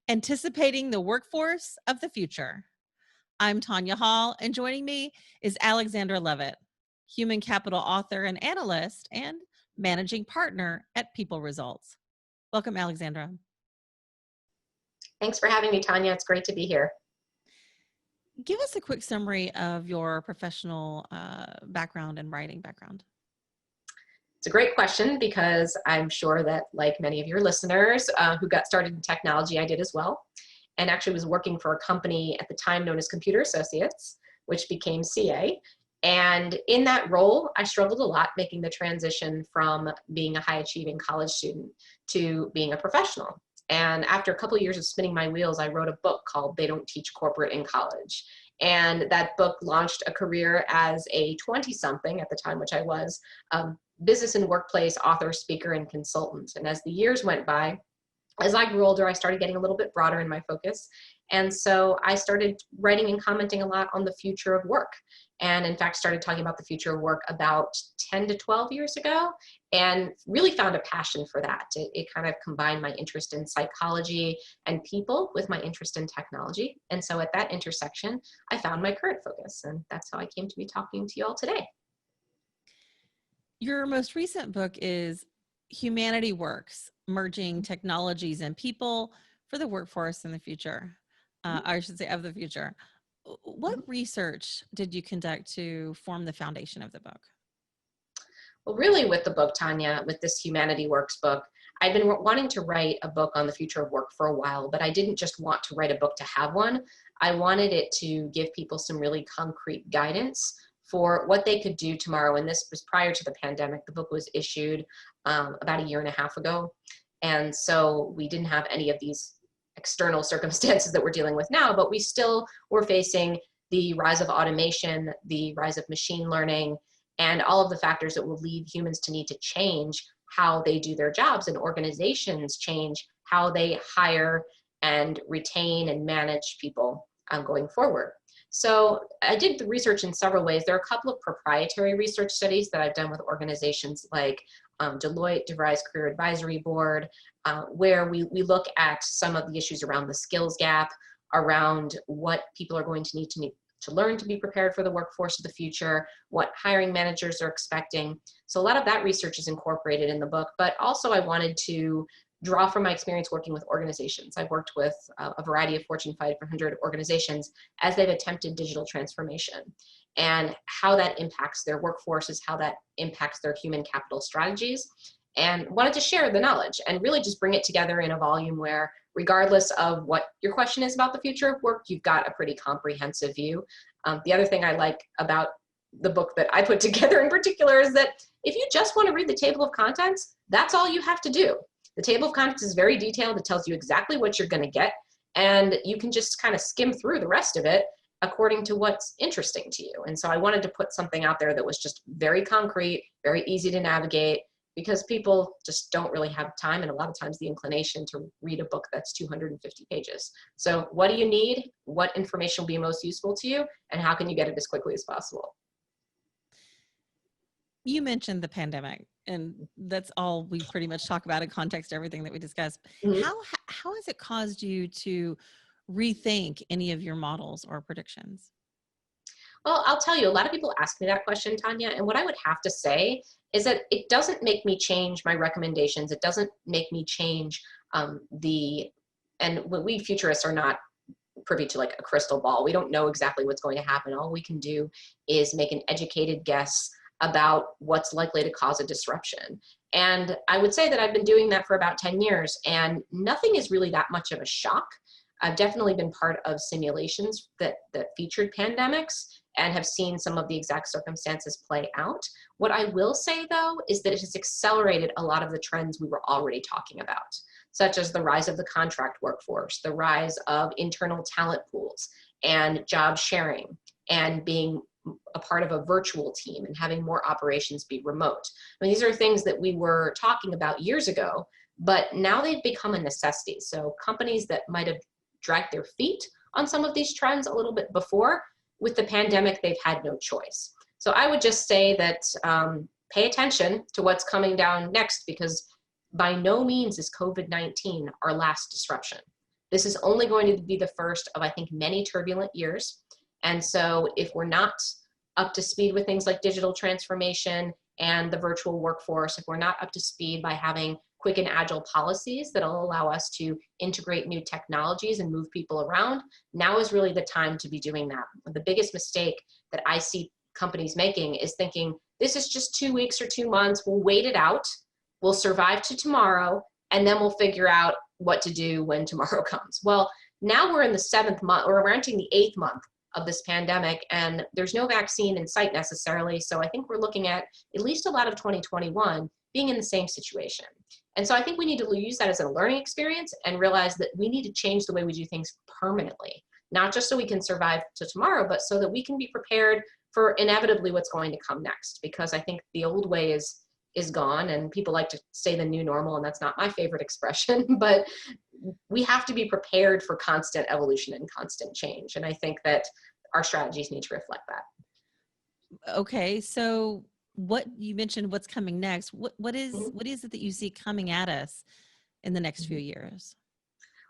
Anticipating the Workforce of the Future. I'm Tonya Hall, and joining me is Alexandra Levit, human capital author and analyst and managing partner at People Results. Welcome, Alexandra. Thanks for having me, Tonya. It's great to be here. Give us a quick summary of your professional background and writing background. It's a great question because I'm sure that, like many of your listeners who got started in technology, I did as well, and actually was working for a company at the time known as Computer Associates, which became CA. And in that role, I struggled a lot making the transition from being a high-achieving college student to being a professional. And after a couple of years of spinning my wheels, I wrote a book called They Don't Teach Corporate in College. And that book launched a career as a 20-something at the time, which I was, business and workplace author, speaker, and consultant. And as the years went by, as I grew older, I started getting a little bit broader in my focus. And so I started writing and commenting a lot on the future of work. And in fact, started talking about the future of work about 10 to 12 years ago, and really found a passion for that. It kind of combined my interest in psychology and people with my interest in technology. And so at that intersection, I found my current focus. And that's how I came to be talking to you all today. Your most recent book is Humanity Works, Merging Technologies and People for the Workforce in the Future. I should say of the future. What research did you conduct to form the foundation of the book? Well, really with the book, Tonya, with this Humanity Works book, I've been wanting to write a book on the future of work for a while, but I didn't just want to write a book to have one. I wanted it to give people some really concrete guidance for what they could do tomorrow. And this was prior to the pandemic. The book was issued about a year and a half ago. And so we didn't have any of these external circumstances that we're dealing with now, but we still were facing the rise of automation, the rise of machine learning, and all of the factors that will lead humans to need to change how they do their jobs, and organizations change how they hire and retain and manage people going forward. So I did the research in several ways. There are a couple of proprietary research studies that I've done with organizations like Deloitte, DeVry's Career Advisory Board, where we look at some of the issues around the skills gap, around what people are going to need to learn to be prepared for the workforce of the future, what hiring managers are expecting. So a lot of that research is incorporated in the book, but also I wanted to draw from my experience working with organizations. I've worked with a variety of Fortune 500 organizations as they've attempted digital transformation, and how that impacts their workforces, how that impacts their human capital strategies, and wanted to share the knowledge and really just bring it together in a volume where, regardless of what your question is about the future of work, you've got a pretty comprehensive view. The other thing I like about the book that I put together in particular is that if you just want to read the table of contents, that's all you have to do. The table of contents is very detailed. It tells you exactly what you're going to get, and you can just kind of skim through the rest of it according to what's interesting to you. And so I wanted to put something out there that was just very concrete, very easy to navigate, because people just don't really have time, and a lot of times the inclination to read a book that's 250 pages. So what do you need? What information will be most useful to you? And how can you get it as quickly as possible? You mentioned the pandemic, and that's all we pretty much talk about in context to everything that we discussed. Mm-hmm. How has it caused you to rethink any of your models or predictions? Well, I'll tell you, a lot of people ask me that question, Tonya, and what I would have to say is that it doesn't make me change my recommendations. It doesn't make me change and we futurists are not privy to like a crystal ball. We don't know exactly what's going to happen. All we can do is make an educated guess about what's likely to cause a disruption. And I would say that I've been doing that for about 10 years, and nothing is really that much of a shock. I've definitely been part of simulations that featured pandemics and have seen some of the exact circumstances play out. What I will say, though, is that it has accelerated a lot of the trends we were already talking about, such as the rise of the contract workforce, the rise of internal talent pools and job sharing, and being a part of a virtual team and having more operations be remote. I mean, these are things that we were talking about years ago, but now they've become a necessity. So companies that might have dragged their feet on some of these trends a little bit before, with the pandemic, they've had no choice. So I would just say that pay attention to what's coming down next, because by no means is COVID-19 our last disruption. This is only going to be the first of, I think, many turbulent years. And so if we're not up to speed with things like digital transformation and the virtual workforce, if we're not up to speed by having quick and agile policies that'll allow us to integrate new technologies and move people around, now is really the time to be doing that. The biggest mistake that I see companies making is thinking, this is just 2 weeks or 2 months, we'll wait it out, we'll survive to tomorrow, and then we'll figure out what to do when tomorrow comes. Well, now we're in the 7th month, or we're entering the 8th month of this pandemic, and there's no vaccine in sight necessarily. So I think we're looking at least a lot of 2021 being in the same situation. And so I think we need to use that as a learning experience and realize that we need to change the way we do things permanently, not just so we can survive to tomorrow, but so that we can be prepared for inevitably what's going to come next. Because I think the old way is gone, and people like to say the new normal, and that's not my favorite expression, but we have to be prepared for constant evolution and constant change. And I think that our strategies need to reflect that. Okay, so what you mentioned, what's coming next? What is it that you see coming at us in the next few years?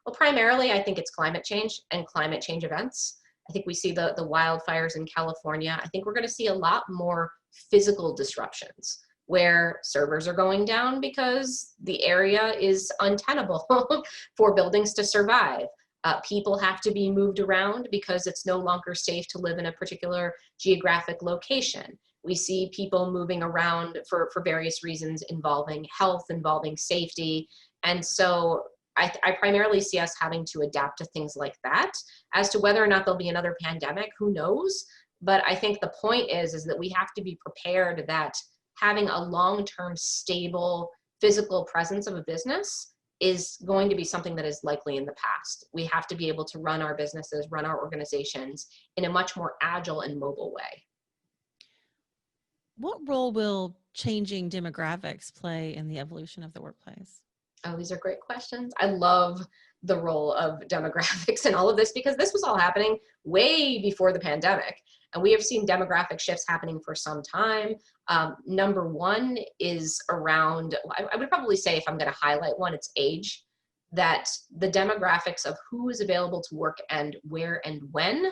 Well, primarily, I think it's climate change and climate change events. I think we see the wildfires in California. I think we're going to see a lot more physical disruptions where servers are going down because the area is untenable for buildings to survive. People have to be moved around because it's no longer safe to live in a particular geographic location. We see people moving around for various reasons involving health, involving safety. And so I primarily see us having to adapt to things like that. As to whether or not there'll be another pandemic, who knows? But I think the point is that we have to be prepared that having a long-term stable physical presence of a business is going to be something that is likely in the past. We have to be able to run our businesses, run our organizations in a much more agile and mobile way. What role will changing demographics play in the evolution of the workplace? Oh, these are great questions. I love the role of demographics in all of this because this was all happening way before the pandemic. And we have seen demographic shifts happening for some time. Number one is around, I would probably say if I'm going to highlight one, it's age. That the demographics of who is available to work and where and when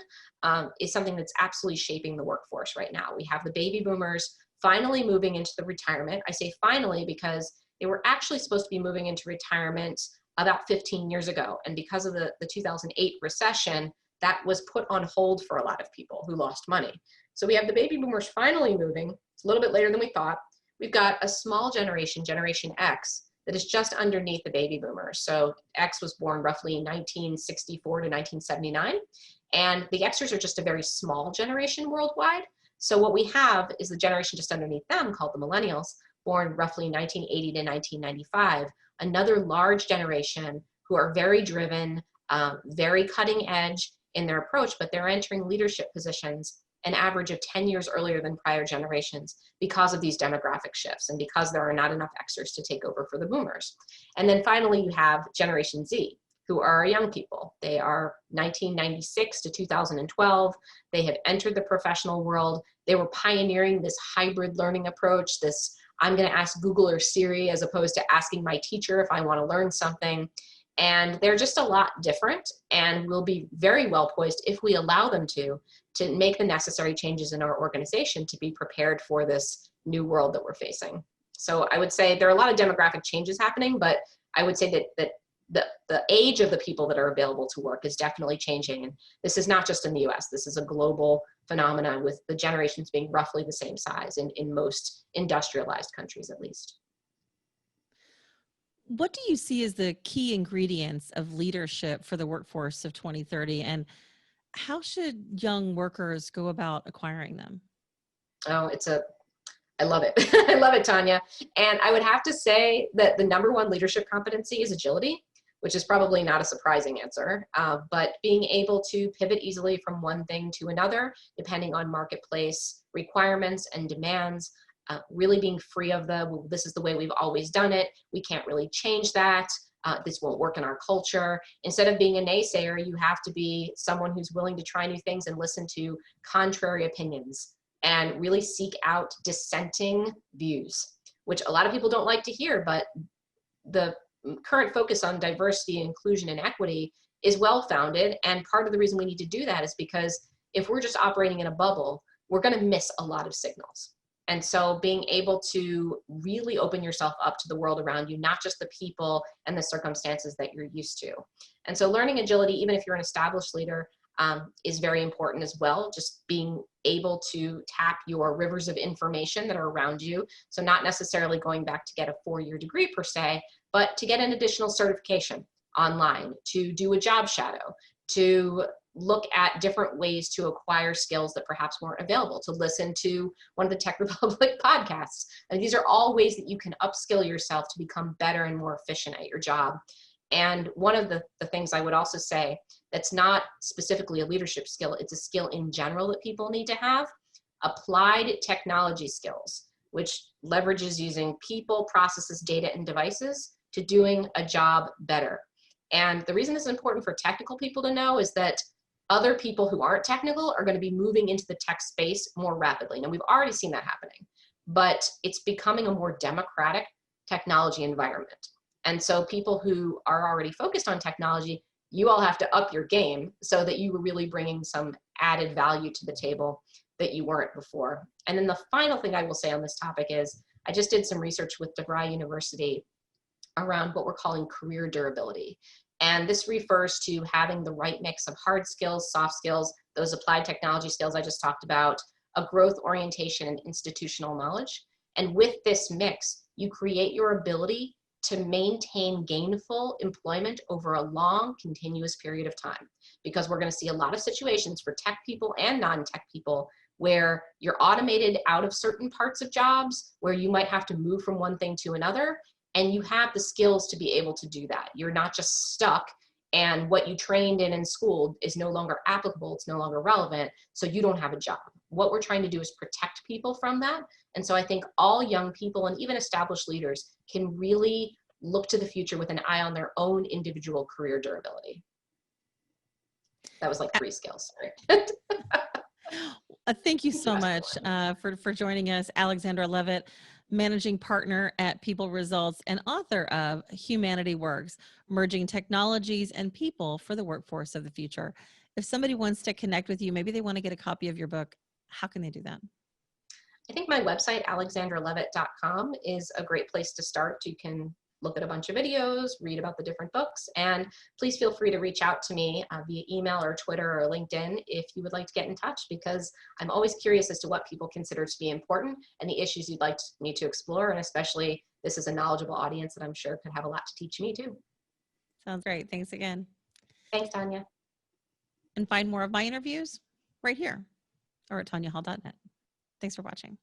is something that's absolutely shaping the workforce right now. We have the baby boomers finally moving into the retirement. I say finally because they were actually supposed to be moving into retirement about 15 years ago. And because of the 2008 recession, that was put on hold for a lot of people who lost money. So we have the baby boomers finally moving. It's a little bit later than we thought. We've got a small generation, Generation X, that is just underneath the baby boomers. So X was born roughly 1964 to 1979. And the Xers are just a very small generation worldwide. So what we have is the generation just underneath them called the millennials, born roughly 1980 to 1995, another large generation who are very driven, very cutting edge in their approach, but they're entering leadership positions an average of 10 years earlier than prior generations because of these demographic shifts and because there are not enough Xers to take over for the boomers. And then finally, you have Generation Z, who are our young people. They are 1996 to 2012. They have entered the professional world. They were pioneering this hybrid learning approach, this I'm going to ask Google or Siri as opposed to asking my teacher if I want to learn something. And they're just a lot different and will be very well poised if we allow them to make the necessary changes in our organization to be prepared for this new world that we're facing. So I would say there are a lot of demographic changes happening, but I would say that the age of the people that are available to work is definitely changing. And this is not just in the US, this is a global phenomenon with the generations being roughly the same size in most industrialized countries, at least. What do you see as the key ingredients of leadership for the workforce of 2030? And how should young workers go about acquiring them? Oh, I love it. I love it, Tonya. And I would have to say that the number one leadership competency is agility, which is probably not a surprising answer, but being able to pivot easily from one thing to another, depending on marketplace requirements and demands, really being free of well, this is the way we've always done it. We can't really change that. This won't work in our culture. Instead of being a naysayer, you have to be someone who's willing to try new things and listen to contrary opinions and really seek out dissenting views, which a lot of people don't like to hear, but the current focus on diversity, inclusion, and equity is well-founded. And part of the reason we need to do that is because if we're just operating in a bubble, we're going to miss a lot of signals. And so being able to really open yourself up to the world around you, not just the people and the circumstances that you're used to. And so learning agility, even if you're an established leader, is very important as well. Just being able to tap your rivers of information that are around you. So not necessarily going back to get a 4-year degree per se, but to get an additional certification online, to do a job shadow, to look at different ways to acquire skills that perhaps weren't available, to listen to one of the Tech Republic podcasts. And these are all ways that you can upskill yourself to become better and more efficient at your job. And one of the things I would also say that's not specifically a leadership skill, it's a skill in general that people need to have, applied technology skills, which leverages using people, processes, data, and devices to doing a job better. And the reason this is important for technical people to know is that other people who aren't technical are going to be moving into the tech space more rapidly. And we've already seen that happening, but it's becoming a more democratic technology environment. And so people who are already focused on technology, you all have to up your game so that you are really bringing some added value to the table that you weren't before. And then the final thing I will say on this topic is I just did some research with DeVry University around what we're calling career durability. And this refers to having the right mix of hard skills, soft skills, those applied technology skills I just talked about, a growth orientation, and institutional knowledge. And with this mix, you create your ability to maintain gainful employment over a long, continuous period of time. Because we're going to see a lot of situations for tech people and non-tech people where you're automated out of certain parts of jobs, where you might have to move from one thing to another, and you have the skills to be able to do that. You're not just stuck, and what you trained in school is no longer applicable, it's no longer relevant, so you don't have a job. What we're trying to do is protect people from that. And so I think all young people and even established leaders can really look to the future with an eye on their own individual career durability. That was like 3 skills, sorry. Thank you so much for joining us, Alexandra Levit, managing partner at People Results and author of Humanity Works, Merging Technologies and People for the Workforce of the Future. If somebody wants to connect with you, maybe they want to get a copy of your book, how can they do that? I think my website, alexandralevit.com, is a great place to start. You can look at a bunch of videos, read about the different books, and please feel free to reach out to me via email or Twitter or LinkedIn if you would like to get in touch, because I'm always curious as to what people consider to be important and the issues you'd like me to explore, and especially this is a knowledgeable audience that I'm sure could have a lot to teach me too. Sounds great. Thanks again. Thanks, Tonya. And find more of my interviews right here or at tonyahall.net. Thanks for watching.